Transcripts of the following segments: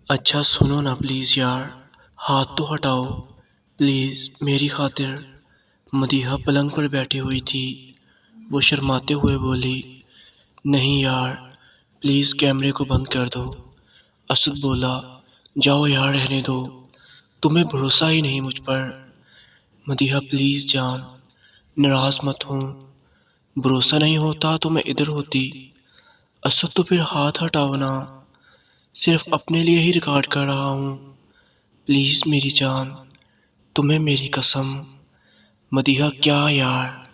اچھا سنو نا پلیز یار، ہاتھ تو ہٹاؤ پلیز میری خاطر۔ مدیحہ پلنگ پر بیٹھی ہوئی تھی، وہ شرماتے ہوئے بولی، نہیں یار پلیز کیمرے کو بند کر دو۔ اسد بولا، جاؤ یار رہنے دو، تمہیں بھروسہ ہی نہیں مجھ پر۔ مدیحہ پلیز جان، ناراض مت ہوں، بھروسہ نہیں ہوتا تو میں ادھر ہوتی۔ اسد تو پھر ہاتھ ہٹاؤ نا، صرف اپنے لیے ہی ریکارڈ کر رہا ہوں، پلیز میری جان، تمہیں میری قسم۔ مدیحہ کیا یار،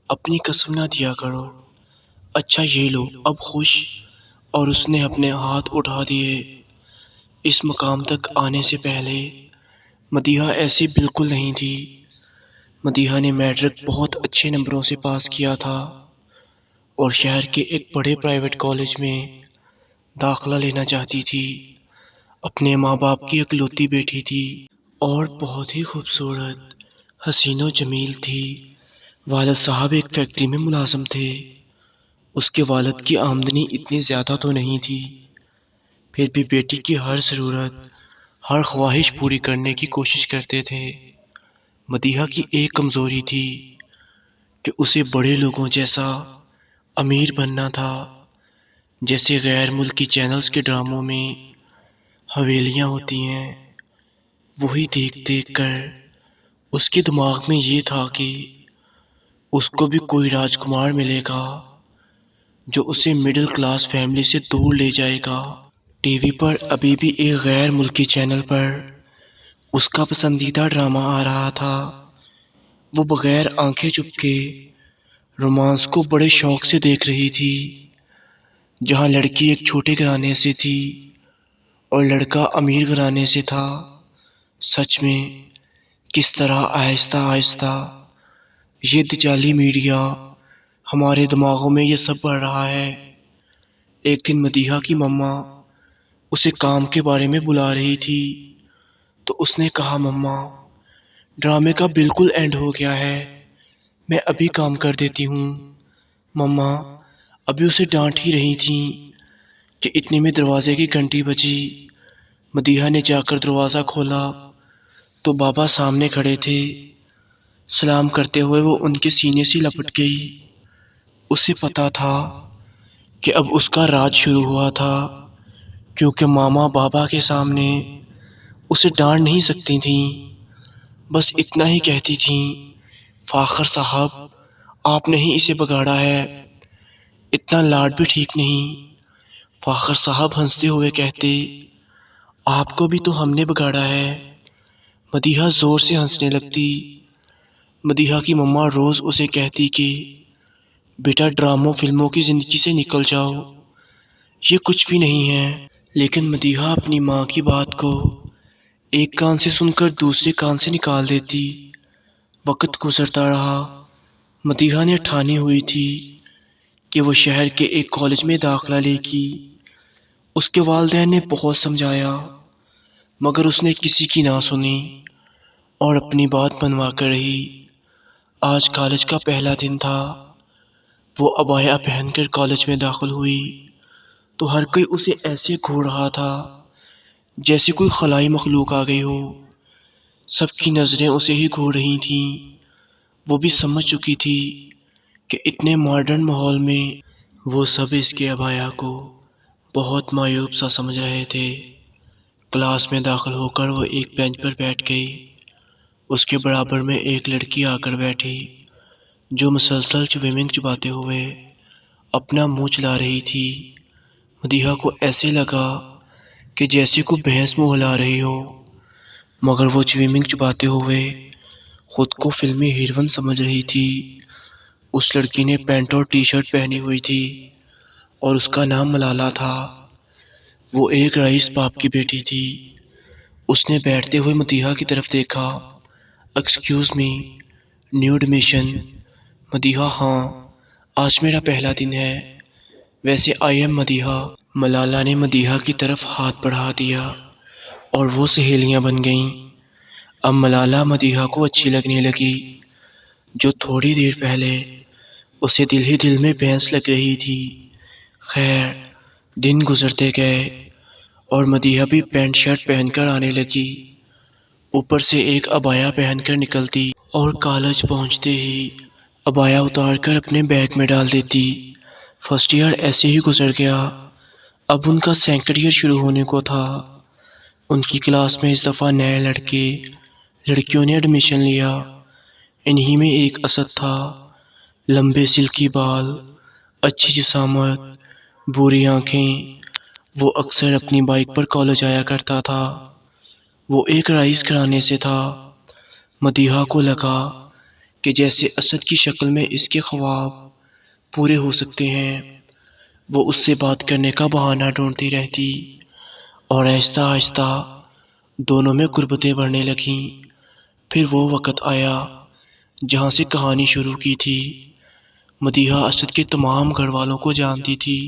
اپنی قسم نہ دیا کرو۔ اچھا یہ لو اب خوش؟ اور اس نے اپنے ہاتھ اٹھا دیے۔ اس مقام تک آنے سے پہلے مدیحہ ایسی بالکل نہیں تھی۔ مدیحہ نے میٹرک بہت اچھے نمبروں سے پاس کیا تھا اور شہر کے ایک بڑے پرائیویٹ کالج میں داخلہ لینا چاہتی تھی۔ اپنے ماں باپ کی اکلوتی بیٹی تھی اور بہت ہی خوبصورت، حسین و جمیل تھی۔ والد صاحب ایک فیکٹری میں ملازم تھے۔ اس کے والد کی آمدنی اتنی زیادہ تو نہیں تھی، پھر بھی بیٹی کی ہر ضرورت، ہر خواہش پوری کرنے کی کوشش کرتے تھے۔ مدیحہ کی ایک کمزوری تھی کہ اسے بڑے لوگوں جیسا امیر بننا تھا، جیسے غیر ملکی چینلز کے ڈراموں میں حویلیاں ہوتی ہیں، وہی دیکھ دیکھ کر اس کے دماغ میں یہ تھا کہ اس کو بھی کوئی راجکمار ملے گا جو اسے مڈل کلاس فیملی سے دور لے جائے گا۔ ٹی وی پر ابھی بھی ایک غیر ملکی چینل پر اس کا پسندیدہ ڈرامہ آ رہا تھا۔ وہ بغیر آنکھیں چپکے رومانس کو بڑے شوق سے دیکھ رہی تھی، جہاں لڑکی ایک چھوٹے گھرانے سے تھی اور لڑکا امیر گھرانے سے تھا۔ سچ میں کس طرح آہستہ آہستہ یہ دجالی میڈیا ہمارے دماغوں میں یہ سب بڑھ رہا ہے۔ ایک دن مدیحہ کی مما اسے کام کے بارے میں بلا رہی تھی تو اس نے کہا، مما ڈرامے کا بالکل اینڈ ہو گیا ہے، میں ابھی کام کر دیتی ہوں۔ مما ابھی اسے ڈانٹ ہی رہی تھیں کہ اتنے میں دروازے کی گھنٹی بجی۔ مدیحہ نے جا کر دروازہ کھولا تو بابا سامنے کھڑے تھے۔ سلام کرتے ہوئے وہ ان کے سینے سے لپٹ گئی۔ اسے پتا تھا کہ اب اس کا راج شروع ہوا تھا، کیونکہ ماما بابا کے سامنے اسے ڈانٹ نہیں سکتی تھیں، بس اتنا ہی کہتی تھیں، فاخر صاحب آپ نے ہی اسے بگاڑا ہے، اتنا لاڈ بھی ٹھیک نہیں۔ فاخر صاحب ہنستے ہوئے کہتے، آپ کو بھی تو ہم نے بگاڑا ہے۔ مدیحہ زور سے ہنسنے لگتی۔ مدیحہ کی مما روز اسے کہتی کہ بیٹا ڈراموں فلموں کی زندگی سے نکل جاؤ، یہ کچھ بھی نہیں ہے۔ لیکن مدیحہ اپنی ماں کی بات کو ایک کان سے سن کر دوسرے کان سے نکال دیتی۔ وقت گزرتا رہا۔ مدیحہ نے ٹھانی ہوئی تھی کہ وہ شہر کے ایک کالج میں داخلہ لے گی۔ اس کے والدین نے بہت سمجھایا، مگر اس نے کسی کی نہ سنی اور اپنی بات منوا کر رہی۔ آج کالج کا پہلا دن تھا۔ وہ عبایا پہن کر کالج میں داخل ہوئی تو ہر کوئی اسے ایسے گھور رہا تھا جیسے کوئی خلائی مخلوق آ گئی ہو۔ سب کی نظریں اسے ہی گھور رہی تھیں۔ وہ بھی سمجھ چکی تھی کہ اتنے ماڈرن ماحول میں وہ سب اس کے عبایا کو بہت معیوب سا سمجھ رہے تھے۔ کلاس میں داخل ہو کر وہ ایک بینچ پر بیٹھ گئی۔ اس کے برابر میں ایک لڑکی آ کر بیٹھی جو مسلسل چیونگ چباتے ہوئے اپنا منہ چلا رہی تھی۔ مدیحہ کو ایسے لگا کہ جیسے کوئی بھینس منہ ہلا رہی ہو، مگر وہ چیونگ چباتے ہوئے خود کو فلمی ہیروئن سمجھ رہی تھی۔ اس لڑکی نے پینٹ اور ٹی شرٹ پہنی ہوئی تھی اور اس کا نام ملالہ تھا۔ وہ ایک رئیس باپ کی بیٹی تھی۔ اس نے بیٹھتے ہوئے مدیحہ کی طرف دیکھا۔ Excuse me, new admission? Madiha ہاں، آج میرا پہلا دن ہے۔ ویسے آئی ایم مدیحہ۔ ملالہ نے مدیحہ کی طرف ہاتھ بڑھا دیا اور وہ سہیلیاں بن گئیں۔ اب ملالہ مدیحہ کو اچھی لگنے لگی، جو تھوڑی دیر پہلے اسے دل ہی دل میں بھینس لگ رہی تھی۔ خیر دن گزرتے گئے اور مدیحہ بھی پینٹ شرٹ پہن کر آنے لگی، اوپر سے ایک عبایا پہن کر نکلتی اور کالج پہنچتے ہی عبایا اتار کر اپنے بیگ میں ڈال دیتی۔ فرسٹ ایئر ایسے ہی گزر گیا۔ اب ان کا سیکنڈ ایئر شروع ہونے کو تھا۔ ان کی کلاس میں اس دفعہ نئے لڑکیوں نے ایڈمیشن لیا۔ انہی میں ایک اسد تھا، لمبے سلکی بال، اچھی جسامت، بری آنکھیں۔ وہ اکثر اپنی بائک پر کالج آیا کرتا تھا۔ وہ ایک رائس گھرانے سے تھا۔ مدیحہ کو لگا کہ جیسے اسد کی شکل میں اس کے خواب پورے ہو سکتے ہیں۔ وہ اس سے بات کرنے کا بہانہ ڈھونڈتی رہتی اور آہستہ آہستہ دونوں میں قربتیں بڑھنے لگیں۔ پھر وہ وقت آیا جہاں سے کہانی شروع کی تھی۔ مدیحہ اسد کے تمام گھر والوں کو جانتی تھی۔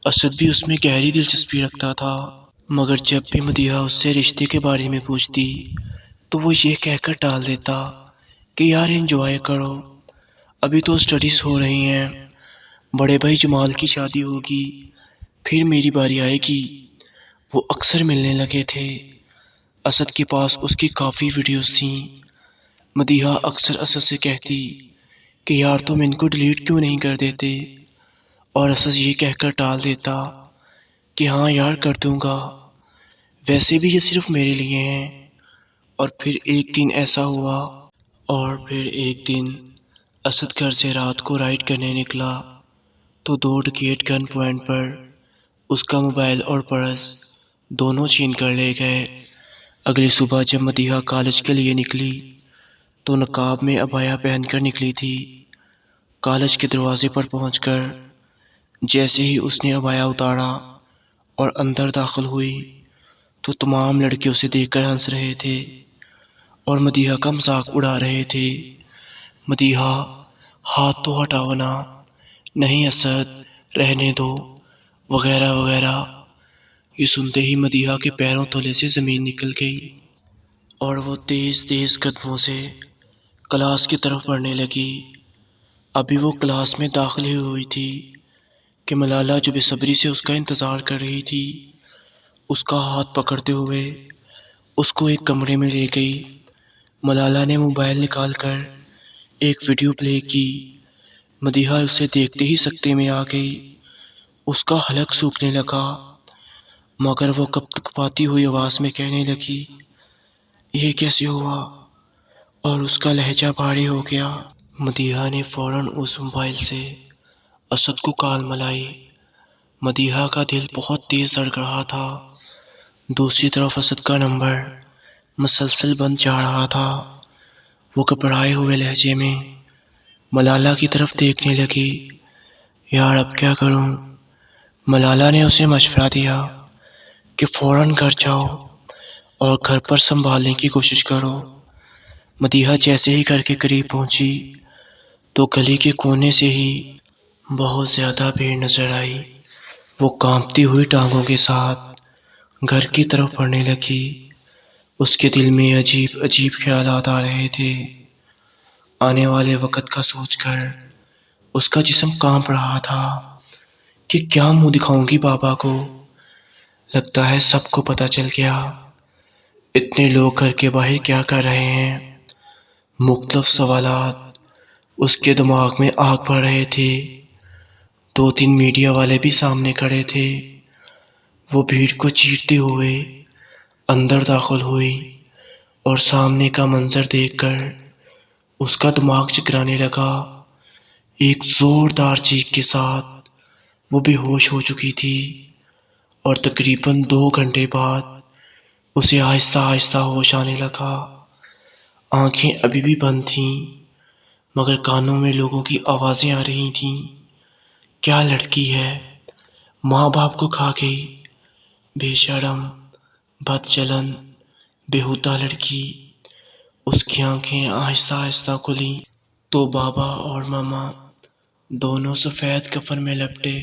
اسد بھی اس میں گہری دلچسپی رکھتا تھا، مگر جب بھی مدیحہ اس سے رشتے کے بارے میں پوچھتی تو وہ یہ کہہ کر ٹال دیتا کہ یار انجوائے کرو، ابھی تو اسٹڈیز ہو رہی ہیں، بڑے بھائی جمال کی شادی ہوگی، پھر میری باری آئے گی۔ وہ اکثر ملنے لگے تھے۔ اسد کے پاس اس کی کافی ویڈیوز تھیں۔ مدیحہ اکثر اسد سے کہتی کہ یار تم ان کو ڈیلیٹ کیوں نہیں کر دیتے، اور اسد یہ کہہ کر ٹال دیتا کہ ہاں یار کر دوں گا، ویسے بھی یہ صرف میرے لیے ہیں۔ اور پھر ایک دن ایسا ہوا، اسد گھر سے رات کو رائڈ کرنے نکلا تو دو ڈکیٹ گن پوائنٹ پر اس کا موبائل اور پرس دونوں چھین کر لے گئے۔ اگلی صبح جب مدیحہ کالج کے لیے نکلی تو نقاب میں عبایا پہن کر نکلی تھی۔ کالج کے دروازے پر پہنچ کر جیسے ہی اس نے عبایا اتارا اور اندر داخل ہوئی تو تمام لڑکے اسے دیکھ کر ہنس رہے تھے اور مدیحہ کا مذاق اڑا رہے تھے۔ مدیحہ ہاتھ تو ہٹاؤ نا، نہیں اسد رہنے دو، وغیرہ وغیرہ۔ یہ سنتے ہی مدیحہ کے پیروں تلے سے زمین نکل گئی اور وہ تیز تیز قدموں سے کلاس کی طرف بڑھنے لگی۔ ابھی وہ کلاس میں داخل ہی ہوئی تھی کہ ملالہ جو بے صبری سے اس کا انتظار کر رہی تھی، اس کا ہاتھ پکڑتے ہوئے اس کو ایک کمرے میں لے گئی۔ ملالہ نے موبائل نکال کر ایک ویڈیو پلے کی۔ مدیحہ اسے دیکھتے ہی سکتے میں آ گئی۔ اس کا حلق سوکھنے لگا، مگر وہ کپکپاتی ہوئی آواز میں کہنے لگی یہ کیسے ہوا، اور اس کا لہجہ بھاری ہو گیا۔ مدیحہ نے فوراً اس موبائل سے اسد کو کال ملائی۔ مدیحہ کا دل بہت تیز دھڑک رہا تھا۔ دوسری طرف اسد کا نمبر مسلسل بند جا رہا تھا۔ وہ گھبرائے ہوئے لہجے میں ملالہ کی طرف دیکھنے لگی۔ یار اب کیا کروں؟ ملالہ نے اسے مشورہ دیا کہ فوراً گھر جاؤ اور گھر پر سنبھالنے کی کوشش کرو۔ مدیحہ جیسے ہی گھر کے قریب پہنچی تو گلی کے کونے سے ہی بہت زیادہ بھیڑ نظر آئی۔ وہ کانپتی ہوئی ٹانگوں کے ساتھ گھر کی طرف بڑھنے لگی۔ اس کے دل میں عجیب عجیب خیالات آ رہے تھے۔ آنے والے وقت کا سوچ کر اس کا جسم کانپ رہا تھا کہ کیا منہ دکھاؤں گی بابا کو۔ لگتا ہے سب کو پتہ چل گیا۔ اتنے لوگ گھر کے باہر کیا کر رہے ہیں؟ مختلف سوالات اس کے دماغ میں آگ بھر رہے تھے۔ 2-3 میڈیا والے بھی سامنے کھڑے تھے۔ وہ بھیڑ کو چیرتے ہوئے اندر داخل ہوئی اور سامنے کا منظر دیکھ کر اس کا دماغ چکرانے لگا۔ ایک زوردار چیخ کے ساتھ وہ بے ہوش ہو چکی تھی اور تقریباً 2 گھنٹے بعد اسے آہستہ آہستہ ہوش آنے لگا۔ آنکھیں ابھی بھی بند تھیں، مگر کانوں میں لوگوں کی آوازیں آ رہی تھیں۔ کیا لڑکی ہے، ماں باپ کو کھا گئی، بے شرم، بد چلن، بےہودہ لڑکی۔ اس کی آنکھیں آہستہ آہستہ کھلیں تو بابا اور ماما دونوں سفید کفن میں لپٹے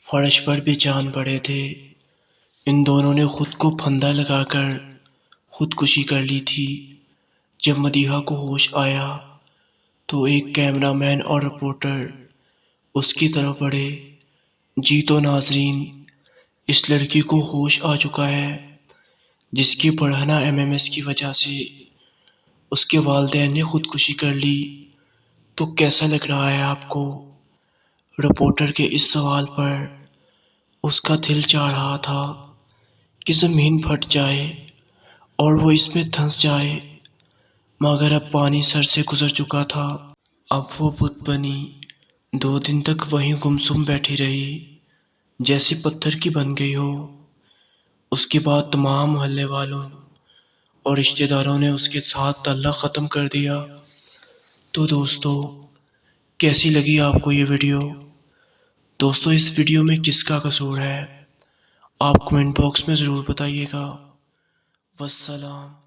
فرش پر بے جان پڑے تھے۔ ان دونوں نے خود کو پھندا لگا کر خودکشی کر لی تھی۔ جب مدیحہ کو ہوش آیا تو ایک کیمرہ مین اور رپورٹر اس کی طرف بڑھے۔ جی تو ناظرین، اس لڑکی کو ہوش آ چکا ہے جس کی پڑھنا MMS کی وجہ سے اس کے والدین نے خودکشی کر لی، تو کیسا لگ رہا ہے آپ کو؟ رپورٹر کے اس سوال پر اس کا دل چاہ رہا تھا کہ زمین پھٹ جائے اور وہ اس میں دھنس جائے، مگر اب پانی سر سے گزر چکا تھا۔ اب وہ بت بنی 2 دن تک وہیں گمسم بیٹھی رہی، جیسے پتھر کی بن گئی ہو۔ اس کے بعد تمام محلے والوں اور رشتہ داروں نے اس کے ساتھ تعلق ختم کر دیا۔ تو دوستو، کیسی لگی آپ کو یہ ویڈیو؟ دوستو، اس ویڈیو میں کس کا قصور ہے؟ آپ کمنٹ باکس میں ضرور بتائیے گا۔ والسلام۔